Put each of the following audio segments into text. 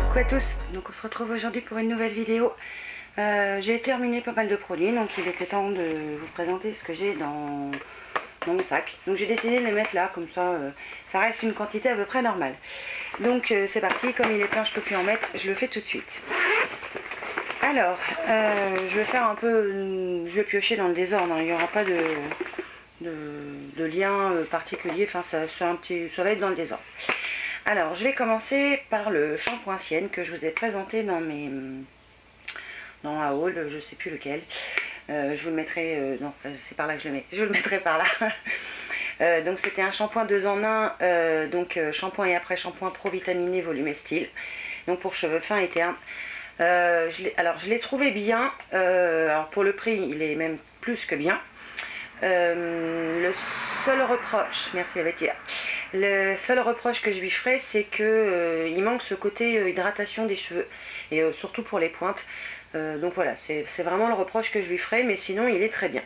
Coucou à tous, donc on se retrouve aujourd'hui pour une nouvelle vidéo. J'ai terminé pas mal de produits, donc il était temps de vous présenter ce que j'ai dans mon sac. Donc j'ai décidé de les mettre là, comme ça, ça reste une quantité à peu près normale. Donc c'est parti, comme il est plein je peux plus en mettre, je le fais tout de suite. Alors, je vais faire un peu, je vais piocher dans le désordre, hein. Il n'y aura pas de lien particulier, enfin ça va être dans le désordre. Alors, je vais commencer par le shampoing Sienne que je vous ai présenté dans un haul, je sais plus lequel. Je vous le mettrai, non, c'est par là que je le mets, je vous le mettrai par là. Donc c'était un shampoing 2 en 1, donc shampoing et après shampoing pro-vitaminé volume et style, donc pour cheveux fins et ternes. Je l'ai trouvé bien, alors pour le prix il est même plus que bien. Le seul reproche, merci la Betty, le seul reproche que je lui ferai, c'est que il manque ce côté hydratation des cheveux, et surtout pour les pointes. Donc voilà, c'est vraiment le reproche que je lui ferai, mais sinon il est très bien.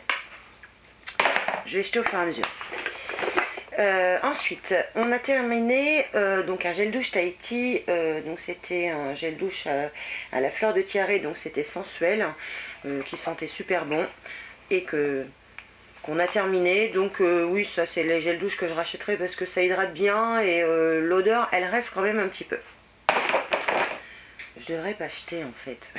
Je vais jeter au fur et à mesure. Ensuite, on a terminé donc un gel douche Tahiti, donc c'était un gel douche à la fleur de tiare, donc c'était sensuel, qui sentait super bon, et qu'on a terminé. Donc oui, ça c'est les gels douche que je rachèterai parce que ça hydrate bien, et l'odeur elle reste quand même un petit peu. Je devrais pas acheter en fait.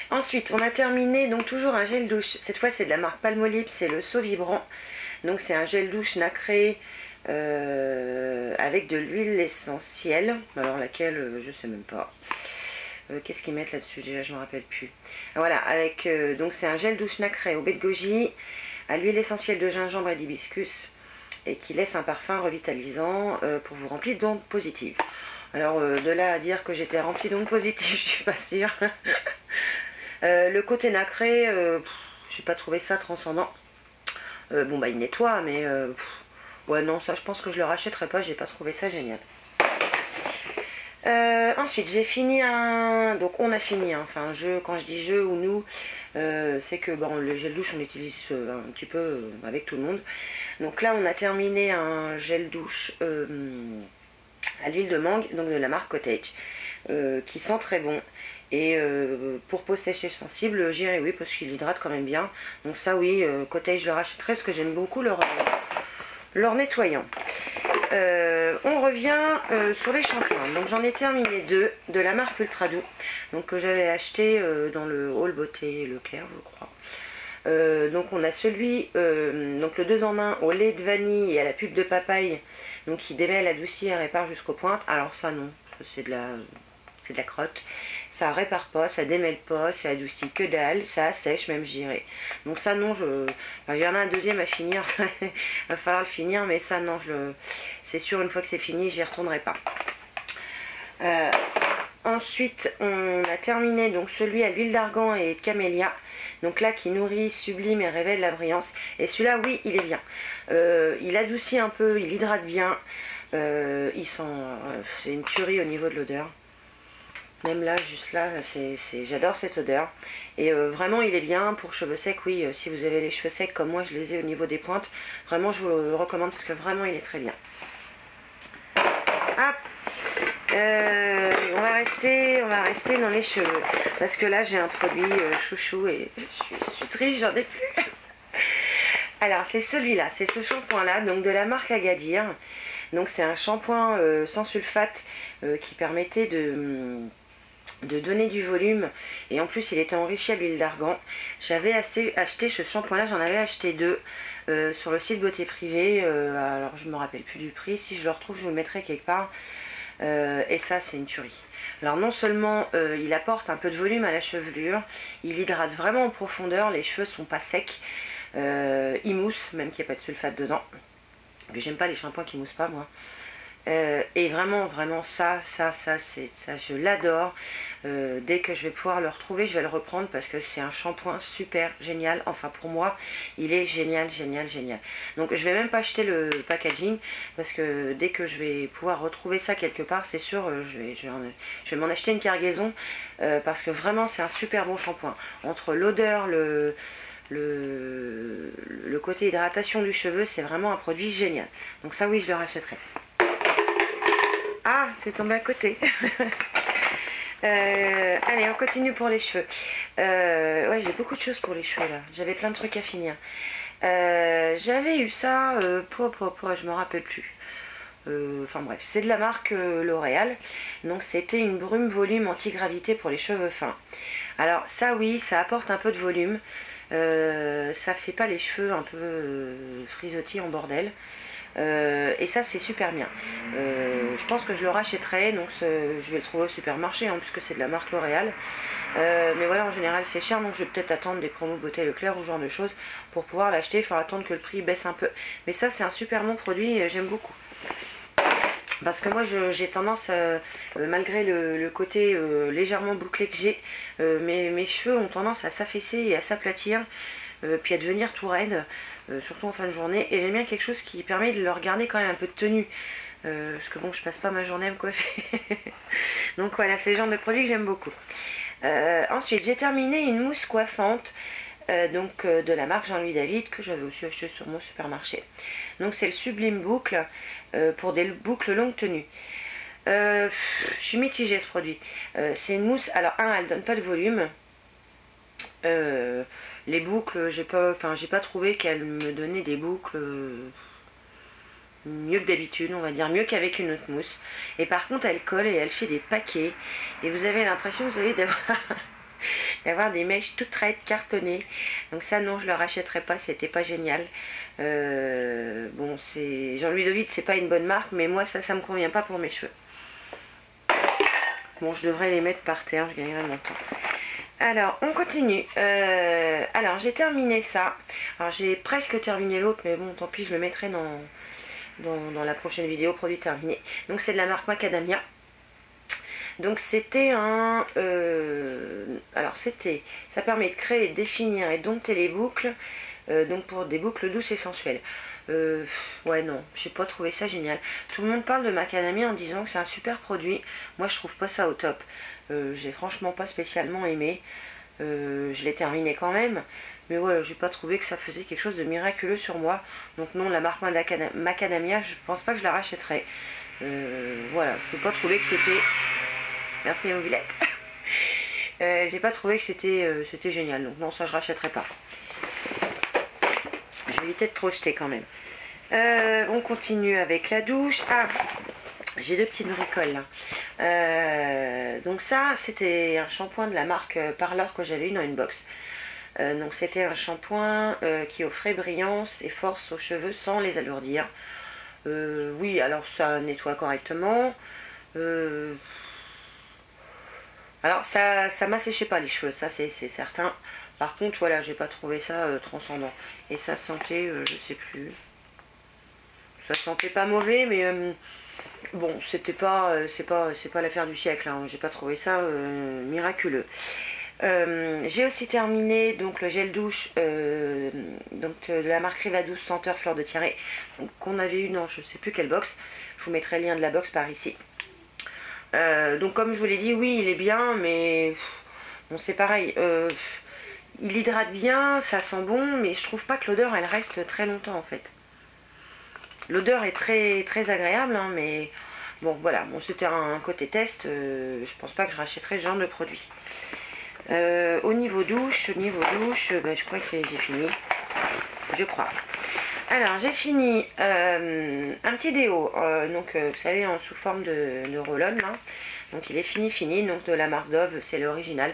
Ensuite, on a terminé donc toujours un gel douche, cette fois c'est de la marque Palmolive, c'est le Saut Vibrant. Donc c'est un gel douche nacré avec de l'huile essentielle, alors laquelle je sais même pas. Qu'est-ce qu'ils mettent là-dessus déjà, je me rappelle plus. Voilà, avec donc c'est un gel douche nacré au baie de goji, à l'huile essentielle de gingembre et d'hibiscus, et qui laisse un parfum revitalisant pour vous remplir d'ondes positives. Alors de là à dire que j'étais remplie d'ondes positives, je suis pas sûre. Le côté nacré, j'ai pas trouvé ça transcendant. Bon bah il nettoie, mais ouais non, ça je pense que je le rachèterai pas, j'ai pas trouvé ça génial. Ensuite j'ai fini donc on a fini, hein. Enfin quand je dis je ou nous, c'est que bon, le gel douche on l'utilise un petit peu avec tout le monde. Donc là on a terminé un gel douche à l'huile de mangue, donc de la marque Cottage, qui sent très bon. Et pour peau sèche et sensible, j'irai oui, parce qu'il hydrate quand même bien. Donc ça oui, Cottage je le rachèterai parce que j'aime beaucoup leur nettoyant. On revient sur les shampoings. Donc j'en ai terminé 2 de la marque Ultra Doux, donc que j'avais acheté dans le Haul Beauté Leclerc je crois. Donc on a celui, donc le 2 en 1 au lait de vanille et à la pulpe de papaye, donc qui démêle, adoucit et répare jusqu'aux pointes. Alors ça non, c'est de la crotte. Ça répare pas, ça démêle pas, ça adoucit que dalle, ça assèche même, je dirais. Donc ça non, il y en a un deuxième à finir, il va falloir le finir, mais ça non, c'est sûr, une fois que c'est fini, j'y retournerai pas. Ensuite, on a terminé donc celui à l'huile d'argan et de camélia, donc là qui nourrit, sublime et révèle la brillance. Et celui-là, oui, il est bien. Il adoucit un peu, il hydrate bien, c'est une tuerie au niveau de l'odeur. Même là, juste là, j'adore cette odeur. Et vraiment, il est bien pour cheveux secs. Oui, si vous avez les cheveux secs comme moi, je les ai au niveau des pointes. Vraiment, je vous le recommande parce que vraiment, il est très bien. Hop, on va rester dans les cheveux. Parce que là, j'ai un produit chouchou et je suis triste, j'en ai plus. Alors, c'est celui-là, c'est ce shampoing-là, donc de la marque Agadir. Donc, c'est un shampoing sans sulfate qui permettait de donner du volume, et en plus il était enrichi à l'huile d'argan. J'avais acheté ce shampoing là, j'en avais acheté 2 sur le site Beauté Privée, alors je me rappelle plus du prix, si je le retrouve je vous le mettrai quelque part, et ça c'est une tuerie. Alors non seulement il apporte un peu de volume à la chevelure, il hydrate vraiment en profondeur, les cheveux sont pas secs, il mousse, même qu'il n'y a pas de sulfate dedans, j'aime pas les shampoings qui moussent pas moi. Et vraiment ça je l'adore. Dès que je vais pouvoir le retrouver, je vais le reprendre parce que c'est un shampoing super génial. Enfin pour moi il est génial. Donc je vais même pas acheter le packaging parce que dès que je vais pouvoir retrouver ça quelque part, c'est sûr, je vais m'en acheter une cargaison, parce que vraiment c'est un super bon shampoing. Entre l'odeur, le côté hydratation du cheveu, c'est vraiment un produit génial. Donc ça oui, je le rachèterai. Ah, c'est tombé à côté. Allez, on continue pour les cheveux. Ouais, j'ai beaucoup de choses pour les cheveux là. J'avais plein de trucs à finir. J'avais eu ça, je me rappelle plus. Enfin bref, c'est de la marque L'Oréal. Donc c'était une brume volume anti-gravité pour les cheveux fins. Alors ça oui, ça apporte un peu de volume. Ça fait pas les cheveux un peu frisottis en bordel. Et ça c'est super bien. Je pense que je le rachèterai, donc je vais le trouver au supermarché hein, puisque c'est de la marque L'Oréal. Mais voilà, en général c'est cher, donc je vais peut-être attendre des promos Beauté Leclerc ou ce genre de choses pour pouvoir l'acheter. Il faudra attendre que le prix baisse un peu. Mais ça c'est un super bon produit et j'aime beaucoup. Parce que moi j'ai tendance, malgré le côté légèrement bouclé que j'ai, mes cheveux ont tendance à s'affaisser et à s'aplatir, puis à devenir tout raide, surtout en fin de journée. Et j'aime bien quelque chose qui permet de leur garder quand même un peu de tenue. Parce que bon, je passe pas ma journée à me coiffer. Donc voilà, c'est le genre de produit que j'aime beaucoup. Ensuite, j'ai terminé une mousse coiffante. De la marque Jean-Louis David que j'avais aussi acheté sur mon supermarché. Donc c'est le Sublime Boucle pour des boucles longue tenue. Je suis mitigée ce produit. C'est une mousse, alors elle donne pas de volume. Les boucles, j'ai pas trouvé qu'elle me donnait des boucles mieux que d'habitude, on va dire mieux qu'avec une autre mousse. Et par contre elle colle et elle fait des paquets. Et vous avez l'impression, vous savez, d'avoir des mèches toutes raides cartonnées. Donc ça non, je le rachèterai pas, c'était pas génial. Bon, c'est Jean-Louis David, c'est pas une bonne marque, mais moi ça me convient pas pour mes cheveux. Bon, je devrais les mettre par terre, je gagnerai mon temps. Alors on continue. Alors j'ai terminé ça. Alors j'ai presque terminé l'autre, mais bon tant pis, je le mettrai dans la prochaine vidéo produit terminé. Donc c'est de la marque Macadamia. Donc c'était ça permet de créer, définir et dompter les boucles, donc pour des boucles douces et sensuelles. Ouais non, j'ai pas trouvé ça génial. Tout le monde parle de Macadamia en disant que c'est un super produit. Moi je trouve pas ça au top. J'ai franchement pas spécialement aimé. Je l'ai terminé quand même. Mais voilà, j'ai pas trouvé que ça faisait quelque chose de miraculeux sur moi. Donc non, la marque Macadamia, je pense pas que je la rachèterai. Voilà, je n'ai pas trouvé que c'était... Merci les mobilettes. J'ai pas trouvé que c'était génial. Donc non, ça je rachèterai pas. Je vais éviter de trop jeter quand même. On continue avec la douche. Ah, j'ai deux petites bricoles là. Donc ça, c'était un shampoing de la marque Parlor que j'avais eu dans une box. Donc c'était un shampoing qui offrait brillance et force aux cheveux sans les alourdir. Oui, alors ça nettoie correctement. Alors ça m'asséchait pas les cheveux, ça c'est certain. Par contre, voilà, j'ai pas trouvé ça transcendant. Et ça sentait, je sais plus. Ça sentait pas mauvais, mais bon, c'était pas, c'est pas l'affaire du siècle. Hein. J'ai pas trouvé ça miraculeux. J'ai aussi terminé donc le gel douche de la marque Rivadouce senteur fleur de Thierry qu'on avait eu dans je sais plus quelle box. Je vous mettrai le lien de la box par ici. Donc comme je vous l'ai dit, oui il est bien, mais bon c'est pareil, il hydrate bien, ça sent bon, mais je trouve pas que l'odeur elle reste très longtemps en fait. L'odeur est très très agréable, hein, mais bon voilà, bon c'était un côté test, je pense pas que je rachèterai ce genre de produit. Au niveau douche, je crois que j'ai fini, je crois. Alors j'ai fini un petit déo, vous savez sous forme de roll-on là. Donc il est fini, donc de la marque Dove, c'est l'original.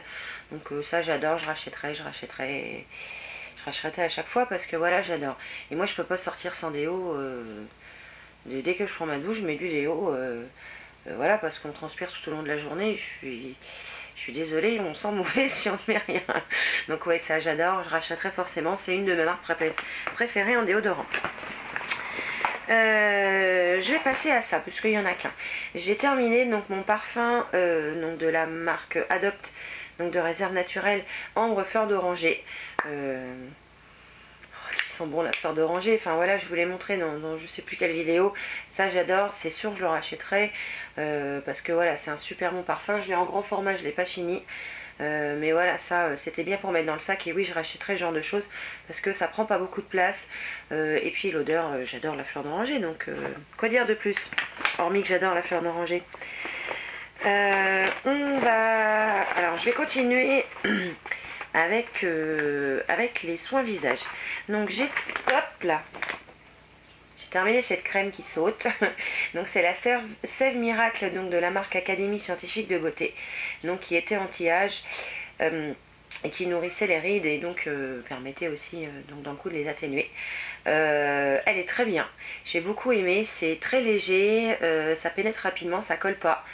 Donc ça j'adore, je rachèterai à chaque fois parce que voilà j'adore. Et moi je peux pas sortir sans déo, dès que je prends ma douche je mets du déo, voilà parce qu'on transpire tout au long de la journée, je suis désolée, on sent mauvais si on ne met rien. Donc ouais, ça j'adore, je rachèterai forcément. C'est une de mes marques préférées en déodorant. Je vais passer à ça, puisqu'il n'y en a qu'un. J'ai terminé donc mon parfum donc de la marque Adopt, donc de réserve naturelle, ambre fleur d'oranger. Qui sent bon la fleur d'oranger. Enfin voilà, je vous l'ai montré dans je sais plus quelle vidéo. Ça j'adore, c'est sûr je le rachèterai. Parce que voilà, c'est un super bon parfum. Je l'ai en grand format, je ne l'ai pas fini. Mais voilà, ça c'était bien pour mettre dans le sac. Et oui, je rachèterai ce genre de choses parce que ça prend pas beaucoup de place. Et puis l'odeur, j'adore la fleur d'oranger. Donc quoi dire de plus, hormis que j'adore la fleur d'oranger. Alors je vais continuer avec les soins visage. Donc j'ai terminé cette crème qui saute. Donc c'est la Sève Miracle, donc de la marque Académie Scientifique de Beauté, donc qui était anti-âge et qui nourrissait les rides et donc permettait aussi donc dans le coup de les atténuer. Elle est très bien, j'ai beaucoup aimé, c'est très léger, ça pénètre rapidement, ça colle pas.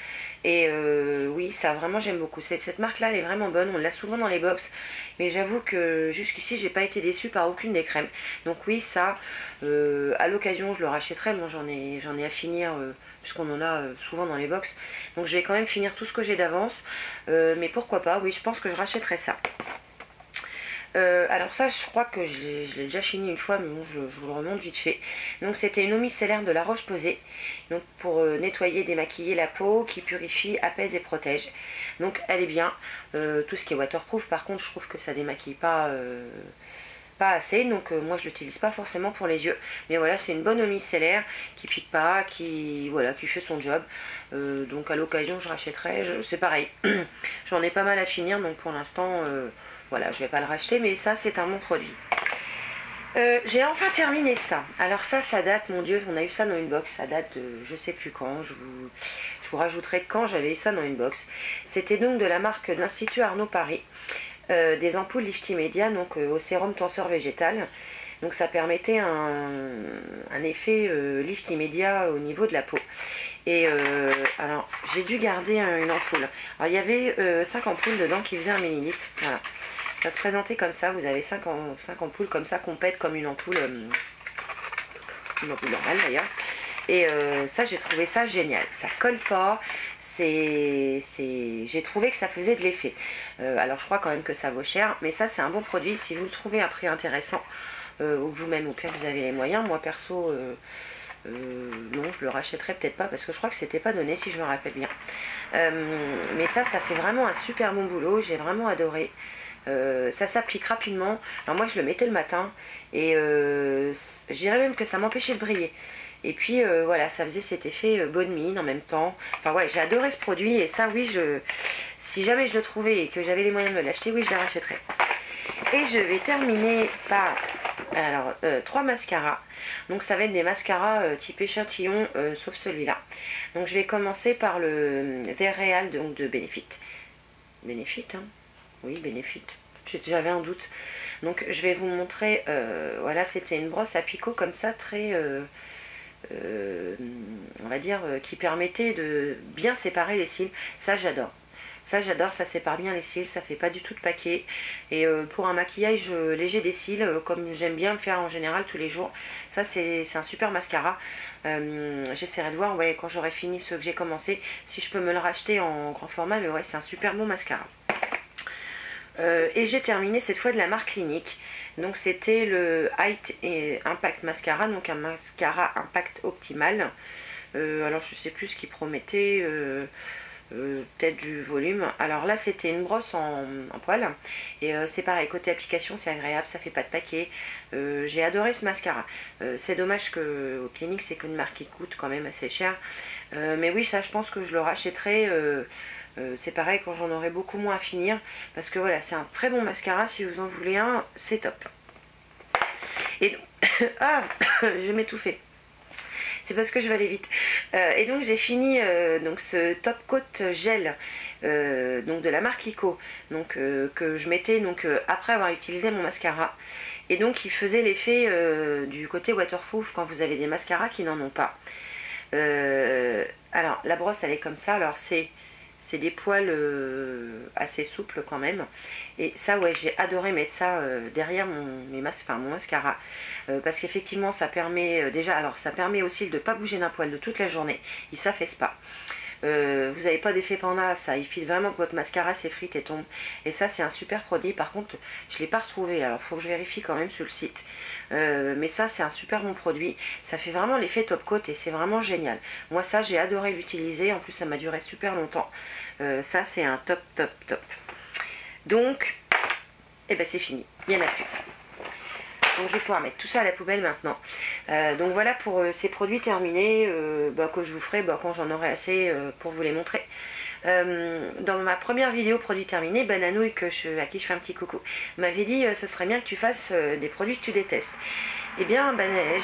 Et oui, ça vraiment j'aime beaucoup. Cette marque là elle est vraiment bonne, on l'a souvent dans les box. Mais j'avoue que jusqu'ici j'ai pas été déçue par aucune des crèmes. Donc oui, ça, à l'occasion je le rachèterai. Bon, j'en ai à finir puisqu'on en a souvent dans les box. Donc je vais quand même finir tout ce que j'ai d'avance. Mais pourquoi pas, oui, je pense que je rachèterai ça. Alors ça, je crois que je l'ai déjà fini une fois, mais bon, je vous le remonte vite fait. Donc c'était une eau micellaire de La Roche-Posay, donc pour nettoyer, démaquiller la peau, qui purifie, apaise et protège. Donc elle est bien. Tout ce qui est waterproof, par contre, je trouve que ça démaquille pas assez, donc moi je l'utilise pas forcément pour les yeux, mais voilà, c'est une bonne eau micellaire qui pique pas, qui fait son job. Donc à l'occasion je rachèterai, c'est pareil. J'en ai pas mal à finir, donc pour l'instant voilà, je vais pas le racheter, mais ça c'est un bon produit. J'ai enfin terminé ça. Alors ça date, mon Dieu, on a eu ça dans une box, ça date de je sais plus quand, je vous rajouterai quand j'avais eu ça dans une box. C'était donc de la marque de l'Institut Arnaud Paris, des ampoules Lift Immédiat, donc au sérum tenseur végétal. Donc ça permettait un effet lift immédiat au niveau de la peau. Et alors j'ai dû garder une ampoule. Alors il y avait 5 ampoules dedans qui faisaient 1 millilitre. Voilà. Ça se présentait comme ça, vous avez 5 ampoules comme ça qu'on pète comme une ampoule normale d'ailleurs. Et ça, j'ai trouvé ça génial. Ça colle pas, j'ai trouvé que ça faisait de l'effet. Alors je crois quand même que ça vaut cher, mais ça c'est un bon produit si vous le trouvez à prix intéressant, ou vous-même au pire vous avez les moyens. Moi perso, non, je le rachèterai peut-être pas parce que je crois que c'était pas donné si je me rappelle bien. Mais ça fait vraiment un super bon boulot, j'ai vraiment adoré. Ça s'applique rapidement. Alors moi je le mettais le matin et je dirais même que ça m'empêchait de briller. Et puis voilà, ça faisait cet effet bonne mine en même temps. Enfin ouais, j'ai adoré ce produit et ça oui, si jamais je le trouvais et que j'avais les moyens de me l'acheter, oui je le rachèterais. Et je vais terminer par 3 mascaras. Donc ça va être des mascaras type échantillon, sauf celui-là. Donc je vais commencer par le Vert Réal donc de Benefit. Benefit, hein? Oui, Benefit. J'avais un doute. Donc je vais vous montrer, voilà, c'était une brosse à picot comme ça, très, on va dire, qui permettait de bien séparer les cils. Ça j'adore. Ça j'adore, ça sépare bien les cils, ça fait pas du tout de paquet. Et pour un maquillage léger des cils, comme j'aime bien le faire en général tous les jours, ça c'est un super mascara. J'essaierai de voir, ouais, quand j'aurai fini ce que j'ai commencé, si je peux me le racheter en grand format, mais ouais, c'est un super bon mascara. Et j'ai terminé cette fois de la marque Clinique. Donc c'était le Height et Impact Mascara, donc un mascara Impact Optimal. Alors je sais plus ce qu'il promettait, peut-être du volume. Alors là c'était une brosse en poil et c'est pareil, côté application c'est agréable, ça fait pas de paquet. J'ai adoré ce mascara. C'est dommage que au Clinique c'est qu'une marque qui coûte quand même assez cher, mais oui, ça je pense que je le rachèterai. C'est pareil quand j'en aurai beaucoup moins à finir, parce que voilà, c'est un très bon mascara. Si vous en voulez un, c'est top. Et donc, ah, je vais m'étouffer, c'est parce que je vais aller vite. Et donc j'ai fini donc ce Top Coat Gel donc de la marque Kiko, donc que je mettais donc après avoir utilisé mon mascara, et donc il faisait l'effet du côté waterproof quand vous avez des mascaras qui n'en ont pas. Alors la brosse elle est comme ça, alors c'est des poils assez souples quand même. Et ça, ouais, j'ai adoré mettre ça derrière mon mascara. Parce qu'effectivement, ça permet déjà, alors ça permet aussi de ne pas bouger d'un poil de toute la journée. Il s'affaisse pas. Vous n'avez pas d'effet panda, ça évite vraiment que votre mascara s'effrite et tombe. Et ça, c'est un super produit. Par contre, je ne l'ai pas retrouvé. Alors, il faut que je vérifie quand même sur le site. Mais ça, c'est un super bon produit. Ça fait vraiment l'effet top coat et c'est vraiment génial. Moi, ça, j'ai adoré l'utiliser. En plus, ça m'a duré super longtemps. Ça, c'est un top, top, top. Donc, eh ben c'est fini, il n'y en a plus. Donc je vais pouvoir mettre tout ça à la poubelle maintenant. Donc voilà pour ces produits terminés que je vous ferai quand j'en aurai assez pour vous les montrer. Dans ma première vidéo produits terminés, Bananouille, à qui je fais un petit coucou, m'avait dit ce serait bien que tu fasses des produits que tu détestes. Eh bien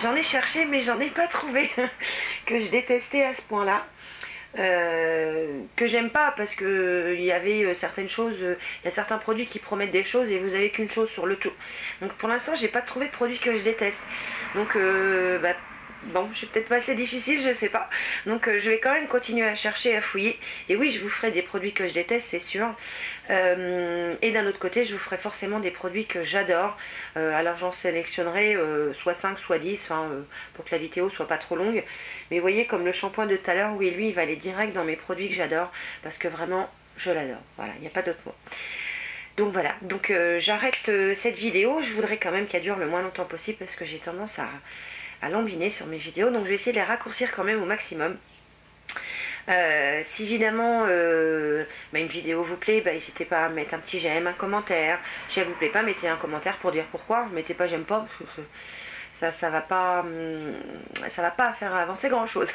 j'en ai cherché mais j'en ai pas trouvé que je détestais à ce point là. Que j'aime pas parce que il y avait certaines choses, il y a certains produits qui promettent des choses et vous avez qu'une chose sur le tout. Donc pour l'instant j'ai pas trouvé de produit que je déteste. Donc bon, je suis peut-être pas assez difficile, je sais pas. Donc je vais quand même continuer à chercher, à fouiller. Et oui, je vous ferai des produits que je déteste, c'est sûr. Et d'un autre côté, je vous ferai forcément des produits que j'adore. Alors j'en sélectionnerai soit 5, soit 10, pour que la vidéo soit pas trop longue. Mais vous voyez, comme le shampoing de tout à l'heure, oui, lui, il va aller direct dans mes produits que j'adore. Parce que vraiment, je l'adore. Voilà, il n'y a pas d'autre mot. Donc voilà, donc j'arrête cette vidéo. Je voudrais quand même qu'elle dure le moins longtemps possible parce que j'ai tendance à lambiner sur mes vidéos, donc je vais essayer de les raccourcir quand même au maximum. Si évidemment une vidéo vous plaît, n'hésitez pas à mettre un petit j'aime, un commentaire. Si elle vous plaît pas, mettez un commentaire pour dire pourquoi. Mettez pas j'aime pas, parce que ça va pas faire avancer grand chose.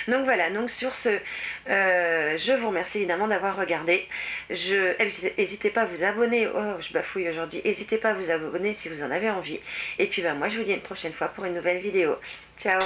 Donc voilà, donc sur ce je vous remercie évidemment d'avoir regardé. N'hésitez pas à vous abonner. Oh, je bafouille aujourd'hui. N'hésitez pas à vous abonner si vous en avez envie. Et puis moi je vous dis à une prochaine fois pour une nouvelle vidéo. Ciao.